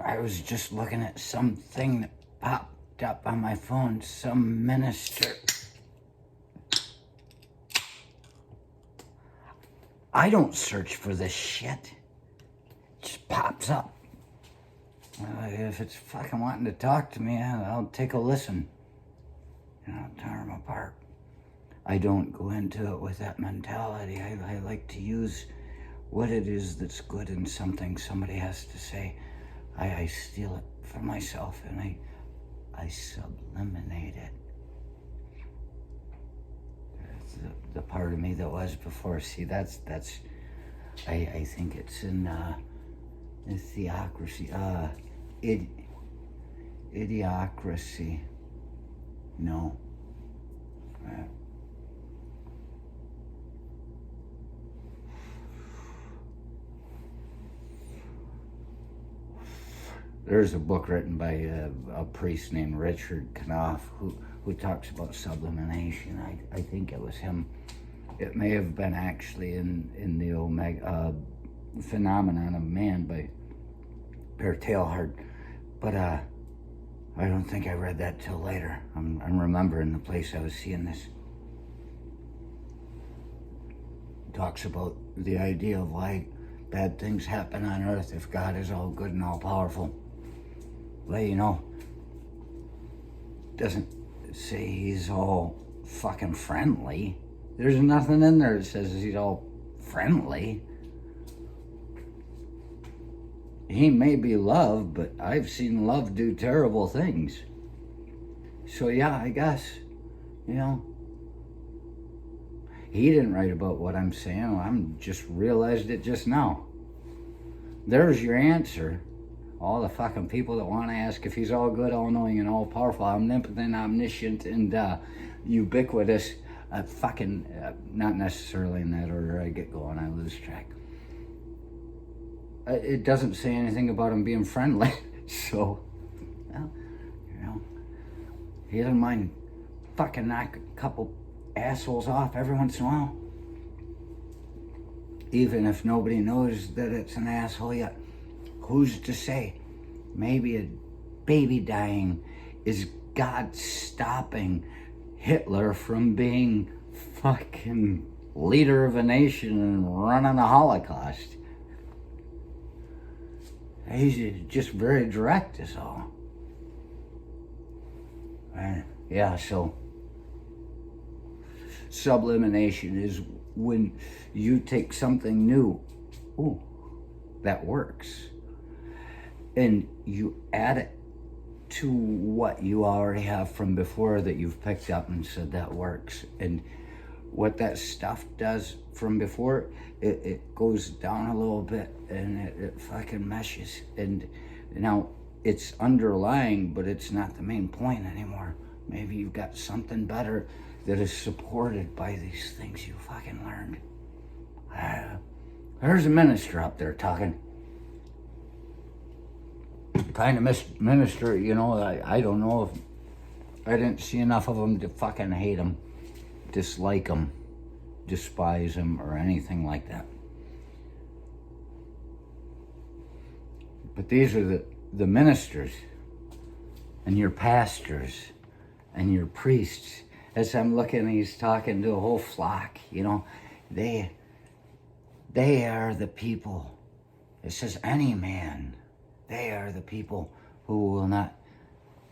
I was just looking at something that popped up on my phone. Some minister. I don't search for this shit. It just pops up. If it's fucking wanting to talk to me, I'll take a listen. And I'll tear them apart. I don't go into it with that mentality. I like to use what it is that's good in something somebody has to say. I steal it for myself and I subliminate it. The part of me that was before. See, that's I think it's in the theocracy. Idiocracy. No. There's a book written by a priest named Richard Knopf who talks about sublimation. I think it was him. It may have been actually in the Omega Phenomenon of Man by Pere Teilhard, but I don't think I read that till later. I'm remembering the place I was seeing this. It talks about the idea of why bad things happen on earth if God is all good and all powerful. Well, you know, doesn't say he's all fucking friendly. There's nothing in there that says he's all friendly. He may be love, but I've seen love do terrible things. So yeah, I guess, you know, he didn't write about what I'm saying. I'm just realized it just now. There's your answer. All the fucking people that want to ask if he's all good, all knowing, and all powerful, omnipotent, omniscient, and ubiquitous. Not necessarily in that order. I get going, I lose track. It doesn't say anything about him being friendly. So, well, you know, he doesn't mind fucking knock a couple assholes off every once in a while. Even if nobody knows that it's an asshole yet. Who's to say? Maybe a baby dying is God stopping Hitler from being fucking leader of a nation and running a Holocaust. He's just very direct is all. Yeah, so sublimation is when you take something new, that works, and you add it to what you already have from before that you've picked up and said that works. And what that stuff does from before, it goes down a little bit and it fucking meshes. And now it's underlying, but it's not the main point anymore. Maybe you've got something better that is supported by these things you fucking learned. There's a minister up there talking. Kind of minister, you know, I don't know if I didn't see enough of him to fucking hate him, dislike him, despise him, or anything like that. But these are the ministers and your pastors and your priests. As I'm looking, he's talking to a whole flock, you know, they are the people. It says any man. They are the people who will not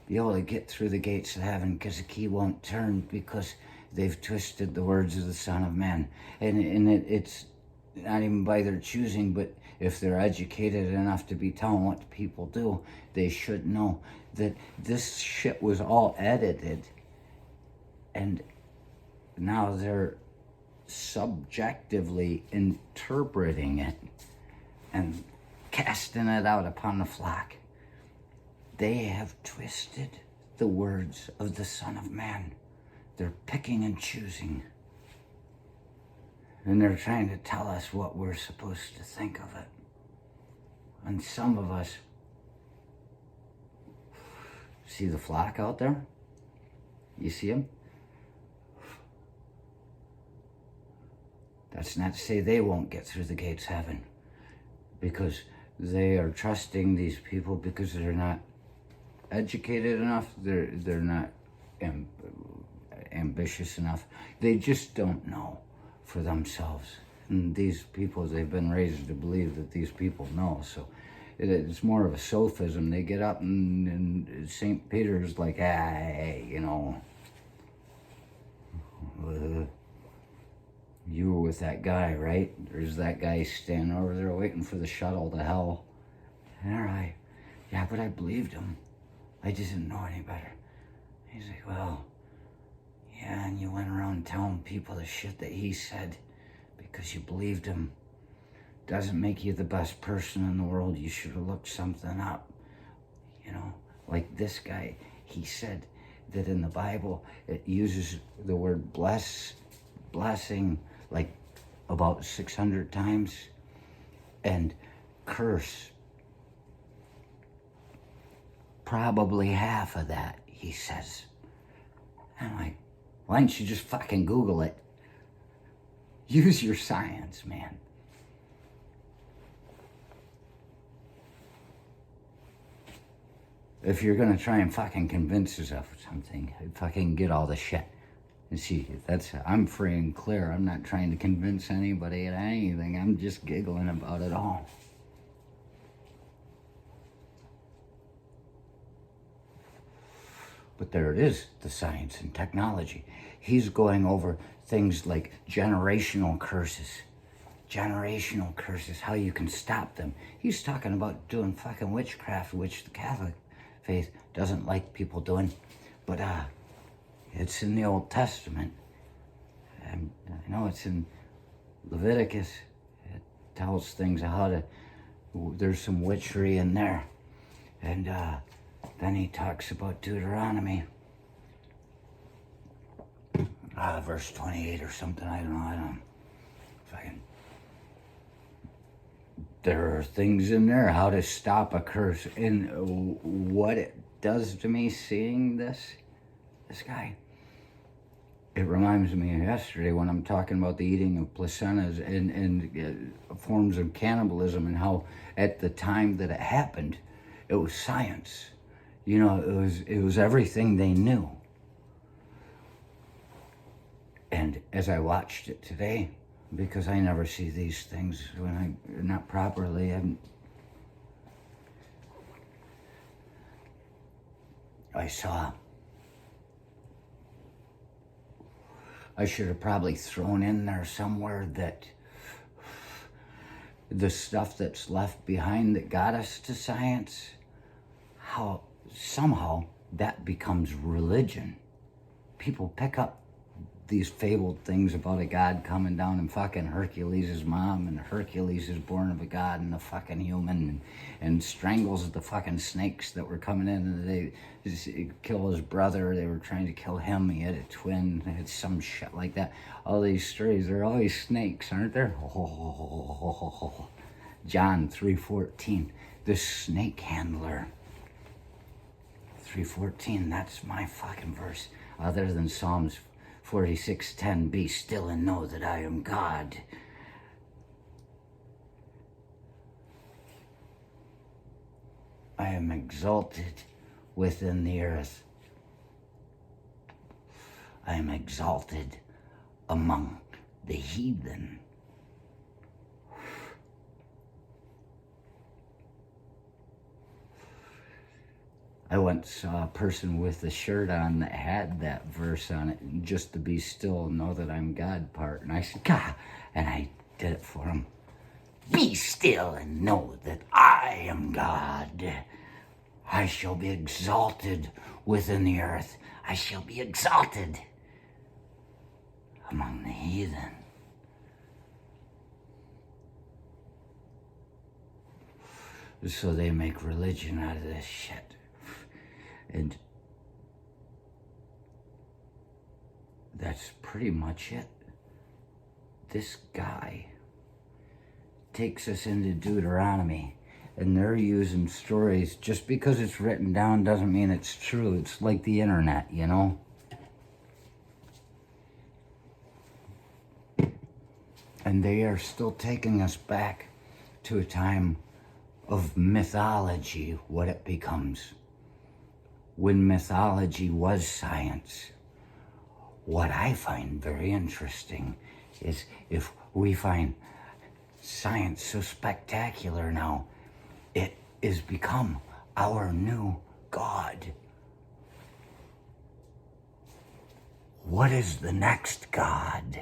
be able to get through the gates of heaven because the key won't turn because they've twisted the words of the Son of Man. And it's not even by their choosing, but if they're educated enough to be telling what people do, they should know that this shit was all edited and now they're subjectively interpreting it and casting it out upon the flock. They have twisted the words of the Son of Man. They're picking and choosing. And they're trying to tell us what we're supposed to think of it. And some of us, see the flock out there? You see them? That's not to say they won't get through the gates of heaven. Because they are trusting these people because they're not educated enough. They're not ambitious enough. They just don't know for themselves. And these people, they've been raised to believe that these people know. So it's more of a sophism. They get up and St. Peter's like, you know, you were with that guy, right? There's that guy standing over there waiting for the shuttle to hell. And yeah, but I believed him. I just didn't know any better. He's like, well, yeah, and you went around telling people the shit that he said because you believed him. Doesn't make you the best person in the world. You should have looked something up. You know, like this guy, he said that in the Bible, it uses the word blessing, like about 600 times, and curse, probably half of that, he says. I'm like, why don't you just fucking Google it? Use your science, man. If you're gonna try and fucking convince yourself of something, fucking get all the shit. And see, I'm free and clear. I'm not trying to convince anybody of anything. I'm just giggling about it all. But there it is, the science and technology. He's going over things like generational curses. Generational curses, how you can stop them. He's talking about doing fucking witchcraft, which the Catholic faith doesn't like people doing. But it's in the Old Testament. And I know it's in Leviticus. It tells things how to, there's some witchery in there. And then he talks about Deuteronomy. Verse 28 or something, I don't fucking, there are things in there, how to stop a curse. And what it does to me seeing this guy, it reminds me of yesterday when I'm talking about the eating of placentas and forms of cannibalism, and how at the time that it happened, it was science. You know, it was everything they knew. And as I watched it today, because I never see these things when not properly, I saw, I should have probably thrown in there somewhere that the stuff that's left behind that got us to science, how somehow that becomes religion. People pick up these fabled things about a god coming down and fucking Hercules' mom, and Hercules is born of a god and a fucking human, and strangles the fucking snakes that were coming in, and they just kill his brother. They were trying to kill him. He had a twin. They had some shit like that. All these stories, they're always snakes, aren't there? John 3:14, the snake handler. 3:14, that's my fucking verse, other than Psalms 46:10, be still and know that I am God. I am exalted within the earth. I am exalted among the heathen. I once saw a person with a shirt on that had that verse on it, just to be still and know that I'm God part. And I said, God, and I did it for him. Be still and know that I am God. I shall be exalted within the earth. I shall be exalted among the heathen. So they make religion out of this shit. And that's pretty much it. This guy takes us into Deuteronomy, and they're using stories. Just because it's written down doesn't mean it's true. It's like the internet, you know? And they are still taking us back to a time of mythology what it becomes. When mythology was science, what I find very interesting is if we find science so spectacular now, it is become our new God. What is the next God?